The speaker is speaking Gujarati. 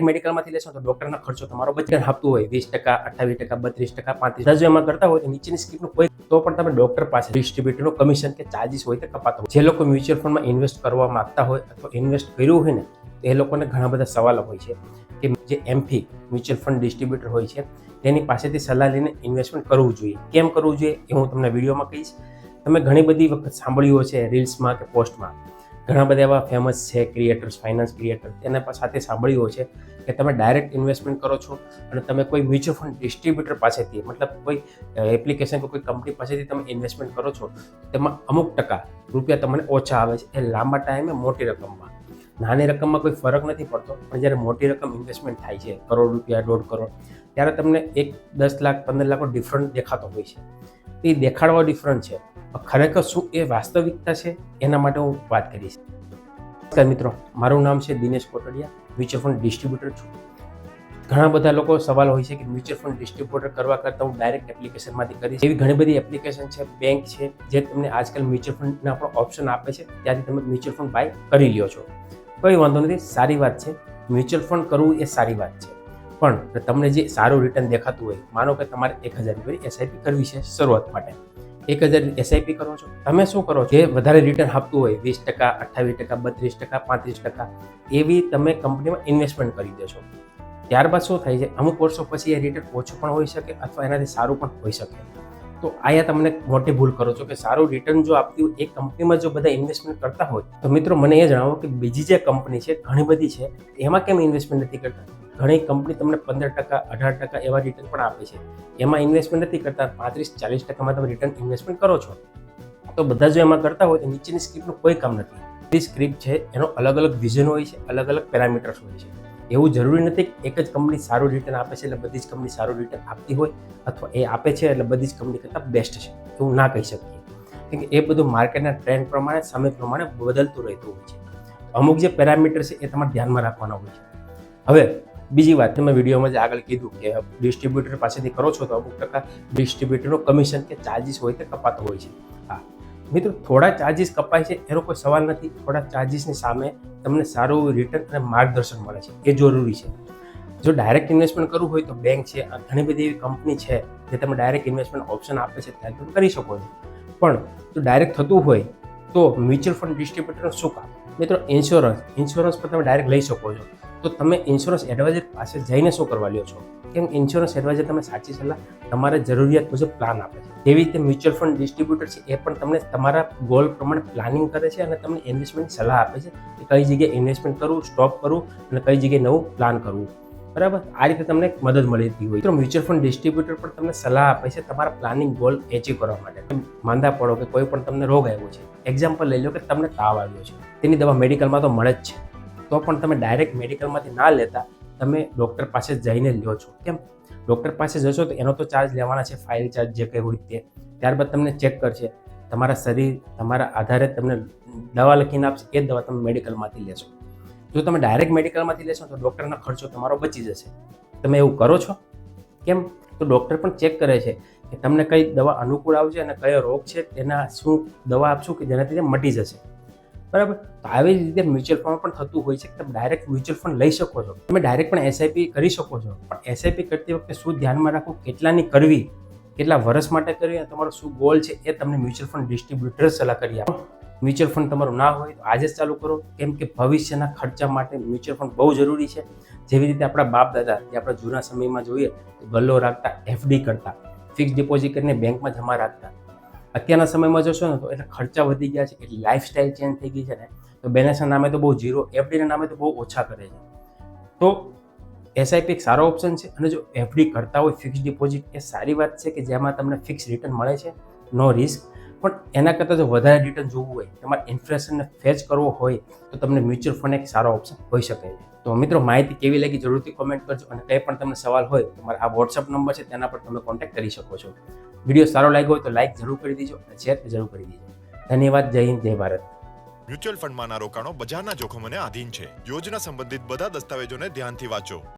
ડાયરેક્ટ મેડિકલમાંથી લેશો તો ડોક્ટરના ખર્ચો તમારો બચે આપતું હોય 20%, 28%, 32%, 35%. જો એમાં કરતા હોય તો નીચેની સ્કીમનું કોઈ તો પણ તમે ડોક્ટર પાસે ડિસ્ટ્રીબ્યુટરનું કમિશન કે ચાર્જિસ હોય તે કપાતો હોય. જે લોકો મ્યુચ્યુઅલ ફંડમાં ઇન્વેસ્ટ કરવા માંગતા હોય અથવા ઇન્વેસ્ટ કર્યું હોય ને એ લોકોને ઘણા બધા સવાલો હોય છે કે જે એમફી મ્યુચ્યુઅલ ફંડ ડિસ્ટ્રીબ્યુટર હોય છે તેની પાસેથી સલાહ લઈને ઇન્વેસ્ટમેન્ટ કરવું જોઈએ. કેમ કરવું જોઈએ એ હું તમને વિડીયોમાં કહીશ. તમે ઘણી બધી વખત સાંભળ્યું છે રીલ્સમાં કે પોસ્ટમાં, ઘણા બધા એવા ફેમસ છે ક્રિએટર્સ, ફાઇનાન્સ ક્રિએટર, તેના સાથે સાંભળ્યું છે કે તમે ડાયરેક્ટ ઇન્વેસ્ટમેન્ટ કરો છો અને તમે કોઈ મ્યુચ્યુઅલ ફંડ ડિસ્ટ્રીબ્યુટર પાસેથી મતલબ કોઈ એપ્લિકેશન કે કોઈ કંપની પાસેથી તમે ઇન્વેસ્ટમેન્ટ કરો છો તેમાં અમુક ટકા રૂપિયા તમને ઓછા આવે છે. એ લાંબા ટાઈમે મોટી રકમમાં, નાની રકમમાં કોઈ ફરક નથી પડતો, પણ જ્યારે મોટી રકમ ઇન્વેસ્ટમેન્ટ થાય છે, કરોડ રૂપિયા, 1.5 કરોડ, ત્યારે તમને 10 લાખ 15 લાખનો ડિફરન્ટ દેખાતો હોય છે. એ દેખાડવા ડિફરન્ટ છે, ખરેખર શું એ વાસ્તવિકતા છે એના માટે હું વાત કરીશ. નમસ્કાર મિત્રો, મારું નામ છે Dinesh Kotadia, mutual fund distributor છું. ઘણા બધા લોકો સવાલ હોય છે કે મ્યુચ્યુઅલ ફંડ ડિસ્ટ્રીબ્યુટર કરવા કરતાં હું ડાયરેક્ટ એપ્લિકેશનમાંથી કરીશ. એવી ઘણી બધી એપ્લિકેશન છે, બેંક છે, જે તમને આજકાલ મ્યુચ્યુઅલ ફંડના પણ ઓપ્શન આપે છે, ત્યાંથી તમે મ્યુચ્યુઅલ ફંડ બાય કરી લ્યો છો. કોઈ વાંધો નથી, સારી વાત છે. મ્યુચ્યુઅલ ફંડ કરવું એ સારી વાત છે, પણ તમને જે સારું રિટર્ન દેખાતું હોય, માનો કે તમારે 1000 રૂપિયાની એસઆઈપી કરવી છે શરૂઆત માટે, 1000 એસઆઈપી કરો છો, તમે શું કરો છો? જે વધારે રિટર્ન આપતું હોય 20%, 28%, 32%, 35%, એવી તમે કંપનીમાં ઇન્વેસ્ટમેન્ટ કરી દેશો. ત્યારબાદ શું થાય છે, અમુક વર્ષો પછી એ રિટર્ન ઓછું પણ હોઈ શકે અથવા એનાથી સારું પણ હોઈ શકે. તો અહીંયા તમને મોટી ભૂલ કરો છો કે સારું રિટર્ન જો આપતી હોય એ કંપનીમાં જો બધા ઇન્વેસ્ટમેન્ટ કરતા હોય તો મિત્રો મને એ જણાવો કે બીજી જે કંપની છે, ઘણી બધી છે, એમાં કેમ ઇન્વેસ્ટમેન્ટ નથી કરતા? ઘણી કંપની તમને 15%, 18% એવા રિટર્ન પણ આપે છે, એમાં ઇન્વેસ્ટમેન્ટ નથી કરતા. 35-40%માં તમે રિટર્ન ઇન્વેસ્ટમેન્ટ કરો છો. તો બધા જો એમાં કરતા હોય તો નીચેની સ્ક્રિપ્ટનું કોઈ કામ નથી. એ સ્ક્રિપ્ટ છે એનો અલગ અલગ વિઝન હોય છે, અલગ અલગ પેરામીટર્સ હોય છે. એવું જરૂરી નથી કે એક જ કંપની સારું રિટર્ન આપે છે એટલે બધી જ કંપની સારું રિટર્ન આપતી હોય, અથવા એ આપે છે એટલે બધી જ કંપની કરતાં બેસ્ટ છે, એવું ના કહી શકીએ. કેમ કે એ બધું માર્કેટના ટ્રેન્ડ પ્રમાણે, સમય પ્રમાણે બદલતું રહેતું હોય છે. અમુક જે પેરામીટર છે એ તમારે ધ્યાનમાં રાખવાના હોય છે. હવે બીજી વાત, મેં વિડીયોમાં જ આગળ કીધું કે ડિસ્ટ્રીબ્યુટર પાસેથી કરો છો તો અમુક ટકા ડિસ્ટ્રીબ્યુટરનો કમિશન કે ચાર્જિસ હોય તે કપાતો હોય છે. હા મિત્રો, થોડા ચાર્જિસ કપાય છે એનો કોઈ સવાલ નથી. થોડા ચાર્જિસની સામે તમને સારું રિટર્ન અને માર્ગદર્શન મળે છે, એ જરૂરી છે. જો ડાયરેક્ટ ઇન્વેસ્ટમેન્ટ કરવું હોય તો બેંક છે, ઘણી બધી એવી કંપની છે જે તમે ડાયરેક્ટ ઇન્વેસ્ટમેન્ટ ઓપ્શન આપે છે, ત્યાં તમે કરી શકો છો. પણ જો ડાયરેક્ટ થતું હોય તો મ્યુચ્યુઅલ ફંડ ડિસ્ટ્રીબ્યુટરનું શું કામ? મિત્રો, ઇન્સ્યોરન્સ પર તમે ડાયરેક્ટ લઈ શકો છો. તો તમે ઇન્સ્યોરન્સ એડવાઇઝર પાસે જઈને શું કરવા લ્યો છો? કેમ ઇન્સ્યોરન્સ એડવાઇઝર તમે સાચી સલાહ, તમારે જરૂરિયાત મુજબ પ્લાન આપે છે. તેવી રીતે મ્યુચ્યુઅલ ફંડ ડિસ્ટ્રીબ્યુટર છે એ પણ તમને તમારા ગોલ પ્રમાણે પ્લાનિંગ કરે છે અને તમને ઇન્વેસ્ટમેન્ટની સલાહ આપે છે કે કઈ જગ્યાએ ઇન્વેસ્ટમેન્ટ કરવું, સ્ટોપ કરવું અને કઈ જગ્યાએ નવું પ્લાન કરવું. બરાબર, આ રીતે તમને મદદ મળતી હોય. તો મ્યુચ્યુઅલ ફંડ ડિસ્ટ્રીબ્યુટર પણ તમને સલાહ આપે છે તમારા પ્લાનિંગ ગોલ એચીવ કરવા માટે. માંદા પડો કે કોઈ પણ તમને રોગ આવ્યો છે, એક્ઝામ્પલ લઈ લો કે તમને તાવ આવ્યો છે, તેની દવા મેડિકલમાં તો મળે જ છે, તો પણ તમે ડાયરેક્ટ મેડિકલમાંથી ના લેતા તમે ડૉક્ટર પાસે જઈને લ્યો છો. કેમ? ડૉક્ટર પાસે જશો તો એનો તો ચાર્જ લેવાના છે, ફાઇલ ચાર્જ જે કંઈ હોય તે. ત્યારબાદ તમને ચેક કરશે, તમારા શરીર, તમારા આધારે તમને દવા લખીને આપશે, એ દવા તમે મેડિકલમાંથી લેશો. જો તમે ડાયરેક્ટ મેડિકલમાંથી લેશો તો ડૉક્ટરનો ખર્ચો તમારો બચી જશે. તમે એવું કરો છો? કેમ? તો ડૉક્ટર પણ ચેક કરે છે કે તમને કઈ દવા અનુકૂળ આવશે અને કયો રોગ છે, તેના શું દવા આપશું કે જેનાથી તે મટી જશે. બરાબર, તો આવી રીતે મ્યુચ્યુઅલ ફંડ પણ થતું હોય છે કે તમે ડાયરેક્ટ મ્યુચ્યુઅલ ફંડ લઈ શકો છો. તમે ડાયરેક્ટ પણ એસઆઈપી કરી શકો છો, પણ એસઆઈપી કરતી વખતે શું ધ્યાનમાં રાખવું, કેટલાની કરવી, કેટલા વર્ષ માટે કરવી, અને તમારો શું ગોલ છે એ તમને મ્યુચ્યુઅલ ફંડ ડિસ્ટ્રીબ્યુટર સલાહ કરી આપો. મ્યુચ્યુઅલ ફંડ તમારું ના હોય તો આજે જ ચાલુ કરો, કેમ કે ભવિષ્યના ખર્ચા માટે મ્યુચ્યુઅલ ફંડ બહુ જરૂરી છે. જેવી રીતે આપણા બાપ દાદા જે આપણા જૂના સમયમાં જોઈએ તો ગલ્લો રાખતા, એફડી કરતા, ફિક્સ ડિપોઝિટ કરીને બેંકમાં જમા રાખતા. અત્યારના સમયમાં જોશો ને તો એટલે ખર્ચા વધી ગયા છે, એટલે લાઈફસ્ટાઈલ ચેન્જ થઈ ગઈ છે ને, તો બેલેન્સના નામે તો બહુ ઝીરો, એફડીના નામે તો બહુ ઓછા કરે છે. તો એસઆઈપી એક સારો ઓપ્શન છે. અને જો એફડી કરતા હોય, ફિક્સ ડિપોઝિટ, એ સારી વાત છે કે જેમાં તમને ફિક્સ રિટર્ન મળે છે, નો રિસ્ક. પણ એના કરતાં જો વધારે રિટર્ન જોવું હોય, તમારે ઇન્ફ્લેશનને ફેચ કરવો હોય તો તમને મ્યુચ્યુઅલ ફંડ એક સારો ઓપ્શન હોઈ શકે છે. તો મિત્રો, માહિતી કેવી લાગી જરૂરથી કોમેન્ટ કરજો, અને કંઈ પણ તમને સવાલ હોય તો મારા આ વોટ્સઅપ નંબર છે તેના પર તમે કોન્ટેક્ટ કરી શકો છો. વિડીયો સારો લાગ્યો હોય તો લાઈક જરૂર કરી દેજો અને શેર જરૂર કરી દેજો. ધન્યવાદ. જય હિન્દ, જય ભારત. મ્યુચ્યુઅલ ફંડમાંના રોકાણો બજારના જોખમોને આધીન છે. યોજના સંબંધિત બધા દસ્તાવેજોને ધ્યાનથી વાંચો.